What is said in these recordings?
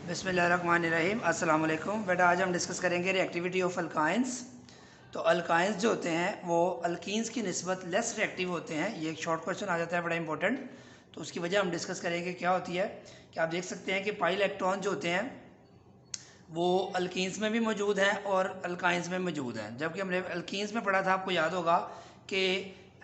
बिस्मिल्लाहिर्रहमानिर्रहीम। अस्सलाम वालेकुम। बेटा आज हम डिस्कस करेंगे रिएक्टिविटी ऑफ अल्काइंस। तो अल्काइंस जो होते हैं वो अल्कीन्स की निस्बत लेस रिएक्टिव होते हैं। ये एक शॉर्ट क्वेश्चन आ जाता है बड़ा इंपॉर्टेंट, तो उसकी वजह हम डिस्कस करेंगे क्या होती है। कि आप देख सकते हैं कि पाई इलेक्ट्रॉन जो होते हैं वो अल्कीन्स में भी मौजूद हैं और अल्काइंस में मौजूद हैं। जबकि हमने अल्कीन्स में पढ़ा था, आपको याद होगा कि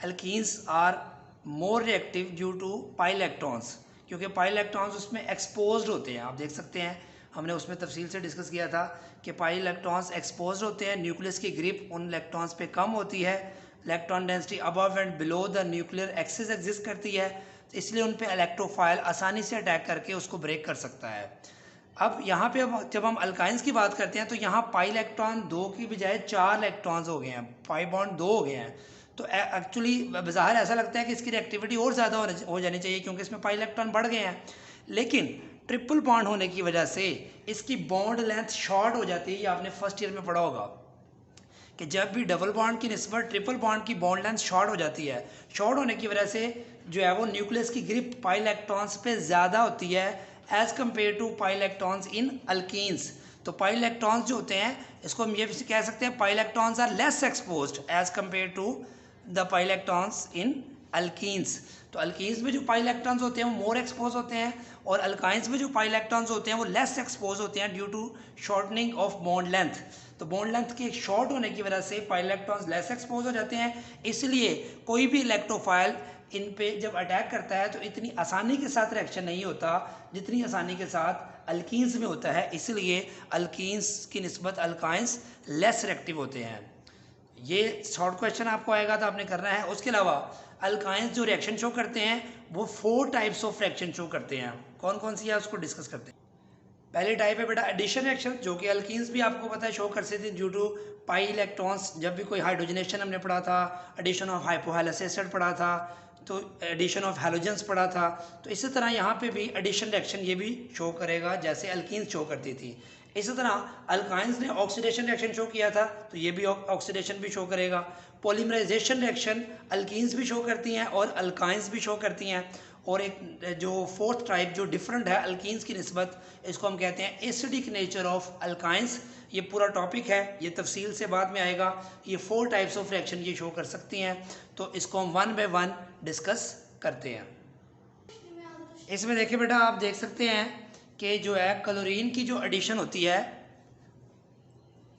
alkenes are more reactive due to pi electrons, क्योंकि पाई इलेक्ट्रॉन्स उसमें एक्सपोज्ड होते हैं। आप देख सकते हैं हमने उसमें तफसील से डिस्कस किया था कि पाई इलेक्ट्रॉन्स एक्सपोज्ड होते हैं, न्यूक्लियस की ग्रिप उन इलेक्ट्रॉन्स पे कम होती है, electron density above and below the nuclear axis exist करती है, तो इसलिए उन पे इलेक्ट्रोफाइल आसानी से अटैक करके उसको ब्रेक कर सकता है। अब यहाँ पे अब जब हम अल्काइंस की बात करते हैं तो यहाँ पाई इलेक्ट्रॉन 2 की बजाय 4 इलेक्ट्रॉन्स हो गए हैं, पाई बॉन्ड 2 हो गए हैं। तो एक्चुअली बज़ाहिर ऐसा लगता है कि इसकी रिएक्टिविटी और ज़्यादा हो जानी चाहिए क्योंकि इसमें पाई इलेक्ट्रॉन बढ़ गए हैं, लेकिन ट्रिपल बॉन्ड होने की वजह से इसकी बॉन्ड लेंथ शॉर्ट हो जाती है। ये आपने फर्स्ट ईयर में पढ़ा होगा कि जब भी डबल बॉन्ड की निस्बत ट्रिपल बॉन्ड की बॉन्ड लेंथ शॉर्ट हो जाती है, शॉर्ट होने की वजह से जो है वो न्यूक्लियस की ग्रिप पाई इलेक्ट्रॉन्स पे ज़्यादा होती है as compare to pi electrons in alkenes. तो पाई इलेक्ट्रॉन्स जो होते हैं इसको हम ये भी कह सकते हैं pi electrons are less exposed as compare to the pi electrons in alkenes. तो अल्कीन्स में जो पाई इलेक्ट्रॉन्स होते हैं वो मोर एक्सपोज होते हैं और अल्काइंस में जो पाई इलेक्ट्रॉन्स होते हैं वो लेस एक्सपोज होते हैं due to shortening of bond length. तो बॉन्ड लेंथ के शॉर्ट होने की वजह से पाई इलेक्ट्रॉन्स लेस एक्सपोज हो जाते हैं, इसलिए कोई भी इलेक्ट्रोफाइल इन पे जब अटैक करता है तो इतनी आसानी के साथ रिएक्शन नहीं होता जितनी आसानी के साथ अल्कीन्स में होता है, इसलिए अल्कीन्स की निस्बत अल्काइंस लेस रिएक्टिव होते हैं। ये शॉर्ट क्वेश्चन आपको आएगा तो आपने करना है। उसके अलावा अल्काइंस जो रिएक्शन शो करते हैं वो 4 टाइप्स ऑफ रिएक्शन शो करते हैं। कौन कौन सी है उसको डिस्कस करते हैं। पहली टाइप है बेटा एडिशन रिएक्शन, जो कि अल्कीन्स भी आपको पता है शो कर सकते थे ड्यू टू पाई इलेक्ट्रॉन्स। जब भी कोई हाइड्रोजनेशन हमने पढ़ा था, एडिशन ऑफ हाइपोहाइलस एसिड पढ़ा था, तो एडिशन ऑफ हैलोजेंस पढ़ा था, तो इसी तरह यहाँ पे भी एडिशन रिएक्शन ये भी शो करेगा जैसे अल्कीन्स शो करती थी। इसी तरह अल्काइंस ने ऑक्सीडेशन रिएक्शन शो किया था तो ये भी ऑक्सीडेशन भी शो करेगा। पॉलीमराइजेशन रिएक्शन अल्कीन्स भी शो करती हैं और अल्काइंस भी शो करती हैं। और एक जो फोर्थ टाइप जो डिफरेंट है अल्कीन्स की निस्बत, इसको हम कहते हैं एसिडिक नेचर ऑफ अल्काइंस। ये पूरा टॉपिक है, ये तफसील से बाद में आएगा। ये 4 टाइप्स ऑफ रिएक्शन ये शो कर सकती हैं, तो इसको हम 1 बाय 1 डिस्कस करते हैं। इसमें देखिए बेटा आप देख सकते हैं कि जो है क्लोरीन की जो एडिशन होती है,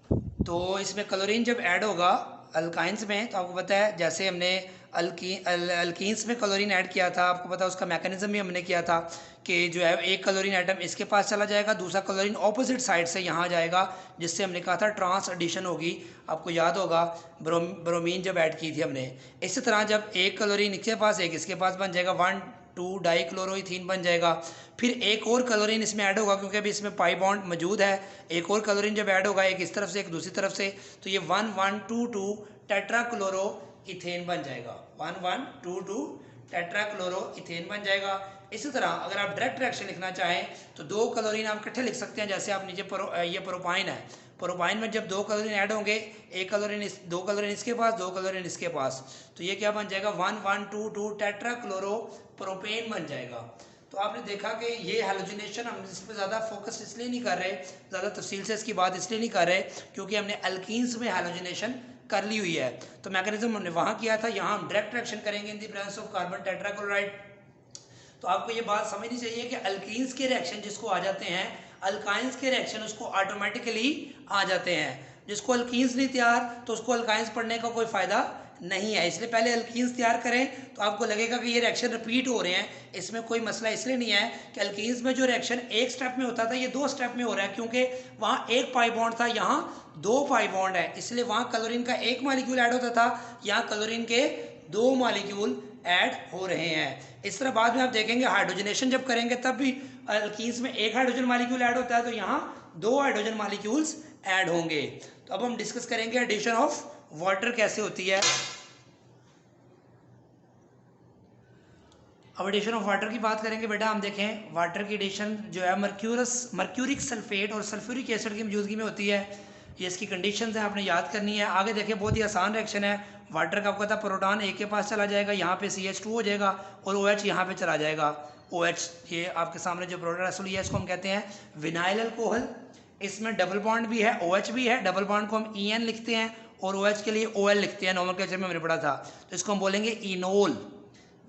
तो इसमें क्लोरीन जब ऐड होगा अल्काइंस में, तो आपको पता है जैसे हमने अल्कीन्स में क्लोरीन ऐड किया था, आपको पता है उसका मैकेनिज्म भी हमने किया था कि जो है एक क्लोरीन एटम इसके पास चला जाएगा, दूसरा क्लोरीन ऑपोजिट साइड से यहाँ जाएगा, जिससे हमने कहा था ट्रांस एडिशन होगी। आपको याद होगा ब्रोमीन जब ऐड की थी हमने। इसी तरह जब एक क्लोरीन इसके पास एक इसके पास बन जाएगा 1,2 डाइक्लोरोइथीन बन जाएगा। फिर एक और क्लोरीन इसमें ऐड होगा क्योंकि अभी इसमें पाई बॉन्ड मौजूद है। एक और क्लोरीन जब ऐड होगा एक इस तरफ से एक दूसरी तरफ से, तो ये 1,1,2,2 टेट्राक्लोरो इथेन बन जाएगा। 1,1,2,2 टेट्राक्लोरो इथेन बन जाएगा। इसी तरह अगर आप डायरेक्ट रिएक्शन लिखना चाहें तो 2 क्लोरीन आप इकट्ठे लिख सकते हैं। जैसे आप नीचे ये प्रोपाइन है, प्रोपाइन में जब 2 क्लोरीन ऐड होंगे, एक क्लोरीन 2 क्लोरीन इसके पास 2 क्लोरीन इसके पास, तो ये क्या बन जाएगा 1,1,2,2 टेट्राक्लोरो प्रोपेन बन जाएगा। तो आपने देखा कि ये हैलोजिनेशन हम इस पर ज़्यादा फोकस इसलिए नहीं कर रहे, ज़्यादा तफसील से इसकी बात इसलिए नहीं कर रहे क्योंकि हमने अल्कीन्स में हैलोजिनेशन कर ली हुई है। तो मैकेनिज्म हमने वहाँ किया था, यहाँ हम डायरेक्ट रिएक्शन करेंगे in the presence of carbon tetrachloride. तो आपको ये बात समझनी चाहिए कि अल्कीन्स के रिएक्शन जिसको आ जाते हैं, अल्काइंस के रिएक्शन उसको ऑटोमेटिकली आ जाते हैं। जिसको अल्कीन्स नहीं तैयार तो उसको अल्काइंस पढ़ने का कोई फ़ायदा नहीं है। इसलिए पहले अल्कीन्स तैयार करें तो आपको लगेगा कि ये रिएक्शन रिपीट हो रहे हैं। इसमें कोई मसला इसलिए नहीं है कि अल्कीन्स में जो रिएक्शन एक स्टेप में होता था ये 2 स्टेप में हो रहा है, क्योंकि वहाँ एक पाई बॉन्ड था, यहाँ 2 पाई बॉन्ड है, इसलिए वहाँ क्लोरीन का 1 मॉलिक्यूल ऐड होता था, यहाँ क्लोरीन के 2 मॉलिक्यूल ऐड हो रहे हैं। इस तरह बाद में आप देखेंगे हाइड्रोजनेशन जब करेंगे तब भी अल्कीन्स में 1 हाइड्रोजन मॉलिक्यूल ऐड होता है, तो यहाँ 2 हाइड्रोजन मॉलिक्यूल्स ऐड होंगे। तो अब हम डिस्कस करेंगे एडिशन ऑफ वाटर कैसे होती है। अब एडिशन ऑफ वाटर की बात करेंगे बेटा। हम देखें वाटर की एडिशन जो है मर्क्यूरिक सल्फेट और सल्फ्यूरिक एसिड की मौजूदगी में होती है। ये इसकी कंडीशंस हैं, आपने याद करनी है। आगे देखें बहुत ही आसान रिएक्शन है, वाटर का आपको पता है प्रोटॉन एक के पास चला जाएगा, यहाँ पे CH2 हो जाएगा और OH यहाँ पे चला जाएगा। OH ये आपके सामने जो प्रोडक्ट रसूल है इसको हम कहते हैं विनाइल अल्कोहल। इसमें डबल बॉन्ड भी है, OH भी है, डबल बॉन्ड को हम EN लिखते हैं और OH के लिए OL लिखते हैं, नोमेनक्लेचर में हमने पढ़ा था। तो इसको हम बोलेंगे इनोल,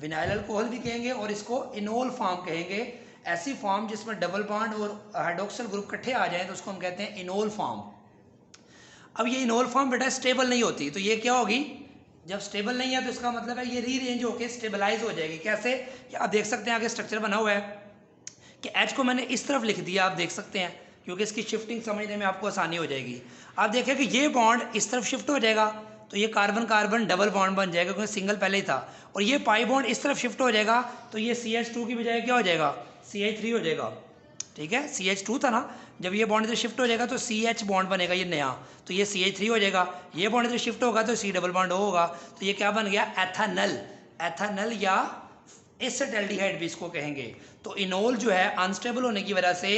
विनाइल अल्कोहल भी कहेंगे और इसको इनोल फॉर्म कहेंगे। ऐसी फॉर्म जिसमें डबल बॉन्ड और हाइड्रोक्सिल ग्रुप इकट्ठे आ जाए तो उसको हम कहते हैं इनोल फॉर्म। अब ये इनोल फॉर्म बेटा स्टेबल नहीं होती, तो ये क्या होगी, जब स्टेबल नहीं है तो इसका मतलब है ये रीअरेंज होकर स्टेबलाइज हो जाएगी। कैसे, आप देख सकते हैं आगे स्ट्रक्चर बना हुआ है कि H को मैंने इस तरफ लिख दिया, आप देख सकते हैं, क्योंकि इसकी शिफ्टिंग समझने में आपको आसानी हो जाएगी। आप देखें कि ये बॉन्ड इस तरफ शिफ्ट हो जाएगा तो ये कार्बन कार्बन डबल बॉन्ड बन जाएगा क्योंकि सिंगल पहले ही था, और ये पाई बॉन्ड इस तरफ शिफ्ट हो जाएगा तो ये CH2 की बजाय क्या हो जाएगा, CH3 हो जाएगा। ठीक है, CH2 था ना, जब ये बॉन्ड इधर शिफ्ट हो जाएगा तो CH बॉन्ड बनेगा ये नया, तो ये CH3 हो जाएगा। ये बॉन्ड इधर शिफ्ट होगा तो C डबल बॉन्ड होगा, तो ये क्या बन गया, एथेनल। एथेनल या एसिटाल्डिहाइड भी इसको कहेंगे। तो इनोल जो है अनस्टेबल होने की वजह से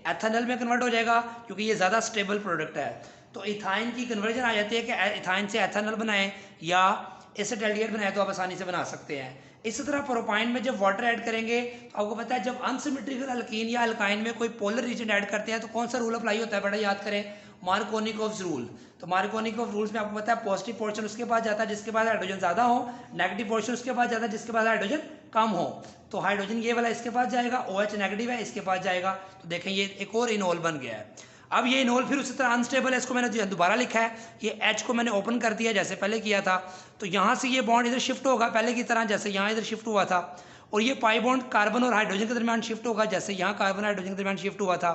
एथेनल में कन्वर्ट हो जाएगा क्योंकि ये ज़्यादा स्टेबल प्रोडक्ट है। तो इथाइन की कन्वर्जन आ जाती है कि इथाइन से एथेनल बनाएं या एसिटाल्डिहाइड बनाएं तो आप आसानी से बना सकते हैं। इसी तरह प्रोपाइन में जब वाटर ऐड करेंगे तो आपको पता है जब अनसिमेट्रिकल अल्कीन या अल्काइन में कोई पोलर रीजन ऐड करते हैं तो कौन सा रूल अप्लाई होता है बेटा, याद करें, मार्कोनिकोव्स रूल। तो मार्कोनिकोव रूल्स में आपको पता है पॉजिटिव पोर्शन उसके पास जाता है जिसके पास हाइड्रोजन ज़्यादा हो, नेगेटिव पोर्शन उसके पास जाता है जिसके पास हाइड्रोजन कम हो। तो हाइड्रोजन ये वाला इसके पास जाएगा, OH नेगेटिव है इसके पास जाएगा, तो देखें ये एक और इनोल बन गया है। अब ये इनोल फिर उसी तरह अनस्टेबल है, इसको मैंने दोबारा लिखा है, ये H को मैंने ओपन कर दिया जैसे पहले किया था, तो यहाँ से ये बॉन्ड इधर शिफ्ट होगा पहले की तरह जैसे यहाँ इधर शिफ्ट हुआ था, और ये पाई बॉन्ड कार्बन और हाइड्रोजन के दरमियान शिफ्ट होगा जैसे यहाँ कार्बन हाइड्रोजन के दरमियान शिफ्ट हुआ था।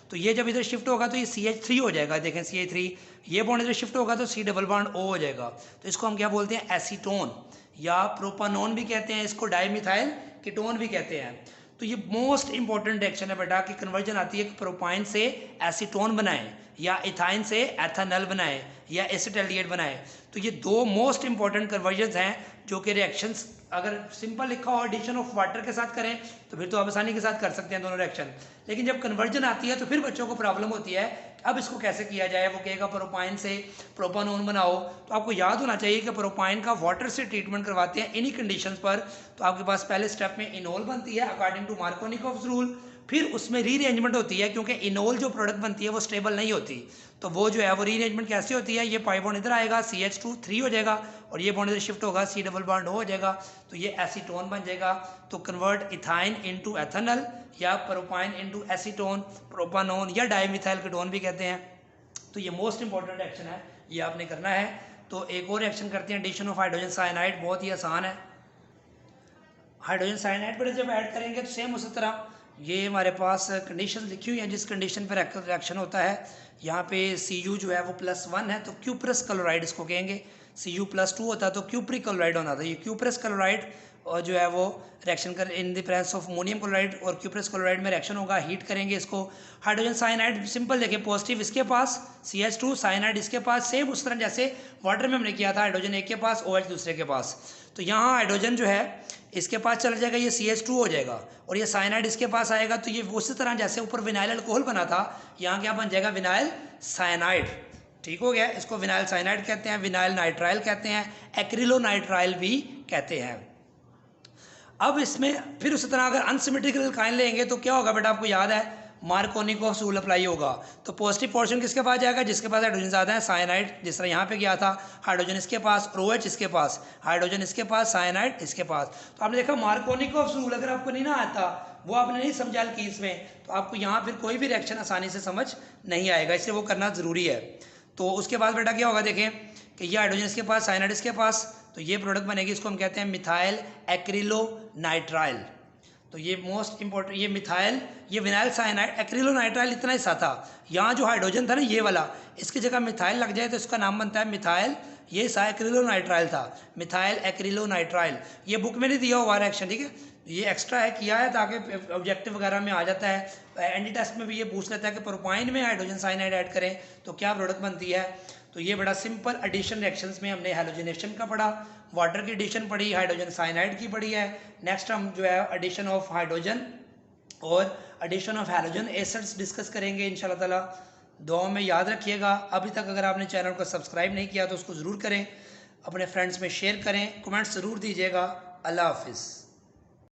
तो ये जब इधर शिफ्ट होगा तो ये CH3 हो जाएगा, देखें CH3, ये बॉन्ड इधर शिफ्ट होगा तो C डबल बॉन्ड O हो जाएगा। तो इसको हम क्या बोलते हैं, एसीटोन या प्रोपानोन भी कहते हैं, इसको डाईमिथाइल कीटोन भी कहते हैं। तो ये मोस्ट इंपॉर्टेंट रिएक्शन है बेटा कि कन्वर्जन आती है कि प्रोपाइन से एसीटोन बनाएं या इथाइन से एथेनॉल बनाएं या एसिटाल्डिहाइड बनाएं। तो ये दो मोस्ट इंपॉर्टेंट कन्वर्जन्स हैं जो कि रिएक्शंस अगर सिंपल लिखा हो एडिशन ऑफ वाटर के साथ करें तो फिर तो आप आसानी के साथ कर सकते हैं दोनों रिएक्शन, लेकिन जब कन्वर्जन आती है तो फिर बच्चों को प्रॉब्लम होती है अब इसको कैसे किया जाए। वो कहेगा प्रोपाइन से प्रोपानोन बनाओ, तो आपको याद होना चाहिए कि प्रोपाइन का वाटर से ट्रीटमेंट करवाते हैं इन्हीं कंडीशंस पर। तो आपके पास पहले स्टेप में इनोल बनती है अकॉर्डिंग टू मार्कोनिकोव्स रूल, फिर उसमें रीअरेंजमेंट होती है क्योंकि इनोल जो प्रोडक्ट बनती है वो स्टेबल नहीं होती, तो वो जो है वो रीअरेंजमेंट कैसे होती है, ये पाई बॉन्ड इधर आएगा CH2 3 हो जाएगा और ये बॉन्ड इधर शिफ्ट होगा C डबल बॉन्ड हो जाएगा, तो ये एसीटोन बन जाएगा। तो कन्वर्ट इथाइन इनटू एथेनॉल या प्रोपाइन इनटू एसीटोन, प्रोपानोन या डाईमिथाइल कीटोन भी कहते हैं। तो ये मोस्ट इंपॉर्टेंट रिएक्शन है, ये आपने करना है। तो एक और रिएक्शन करते हैं एडिशन ऑफ हाइड्रोजन साइनाइड, बहुत ही आसान है। हाइड्रोजन साइनाइड पर जब ऐड करेंगे तो सेम उसी तरह ये हमारे पास कंडीशन लिखी हुई है जिस कंडीशन पर रिएक्शन होता है। यहाँ पे Cu जो है वो +1 है तो क्यूप्रस क्लोराइड इसको कहेंगे, Cu +2 होता तो क्यूप्रिक क्लोराइड होना था। ये क्यूप्रस क्लोराइड और जो है वो रिएक्शन कर in the presence of ammonium chloride और क्यूप्रस क्लोराइड में रिएक्शन होगा, हीट करेंगे इसको। हाइड्रोजन साइनाइड सिंपल देखें, पॉजिटिव इसके पास CH2, साइनाइड इसके पास, सेम उस तरह जैसे वाटर में हमने किया था, हाइड्रोजन एक के पास OH दूसरे के पास। तो यहाँ हाइड्रोजन जो है इसके पास चला जाएगा, ये CH2 हो जाएगा और ये साइनाइड इसके पास आएगा, तो ये उसी तरह जैसे ऊपर विनाइल अल्कोहल बना था यहाँ क्या बन जाएगा, विनाइल साइनाइड। ठीक हो गया, इसको विनाइल साइनाइड कहते हैं, विनाइल नाइट्राइल कहते हैं, एक्रिलो नाइट्राइल भी कहते हैं। अब इसमें फिर उसी तरह अगर अनसिमेट्रिकल अल्काइन लेंगे तो क्या होगा बेटा, आपको याद है मार्कोनिकोव्स रूल अप्लाई होगा। तो पॉजिटिव पोर्शन किसके पास जाएगा, जिसके पास हाइड्रोजन ज़्यादा है, साइनाइड, जिस तरह यहाँ पे गया था, हाइड्रोजन इसके पास, OH इसके पास, हाइड्रोजन इसके पास, साइनाइड इसके पास। तो आपने देखा मार्कोनिकोव्स रूल अगर आपको नहीं ना आता, वो आपने नहीं समझा एल्कीन्स में, तो आपको यहाँ फिर कोई भी रिएक्शन आसानी से समझ नहीं आएगा, इसलिए वो करना ज़रूरी है। तो उसके बाद बेटा क्या होगा, देखें कि ये हाइड्रोजन इसके पास, साइनाइड इसके पास, तो ये प्रोडक्ट बनेगी, इसको हम कहते हैं मिथाइल एक्रिलो नाइट्राइल। तो ये मोस्ट इंपॉर्टेंट, ये मिथाइल, ये विनाइल साइनाइड, एक्रिलो नाइट्राइल इतना ही सा था, यहाँ जो हाइड्रोजन था ना ये वाला, इसकी जगह मिथाइल लग जाए तो इसका नाम बनता है मिथाइल, ये सा एक्रिलो नाइट्राइल था, मिथाइल एक्रिलो नाइट्राइल। ये बुक में नहीं दिया हुआ रिएक्शन, ठीक है, ये एक्स्ट्रा है किया है ताकि ऑब्जेक्टिव वगैरह में आ जाता है, एंटी टेस्ट में भी ये पूछ लेता है कि प्रोपाइन में हाइड्रोजन साइनाइड ऐड करें तो क्या प्रोडक्ट बनती है। तो ये बड़ा सिंपल एडिशन रिएक्शंस में हमने हैलोजिनेशन का पढ़ा, वाटर की एडिशन पढ़ी, हाइड्रोजन साइनाइड की पढ़ी है। नेक्स्ट हम जो है एडिशन ऑफ हाइड्रोजन और addition of halogen acids discuss करेंगे इंशाल्लाह ताला। दुआ में याद रखिएगा। अभी तक अगर आपने चैनल को सब्सक्राइब नहीं किया तो उसको ज़रूर करें। अपने फ्रेंड्स में शेयर करें, कमेंट्स ज़रूर दीजिएगा। अल्लाह हाफिज़।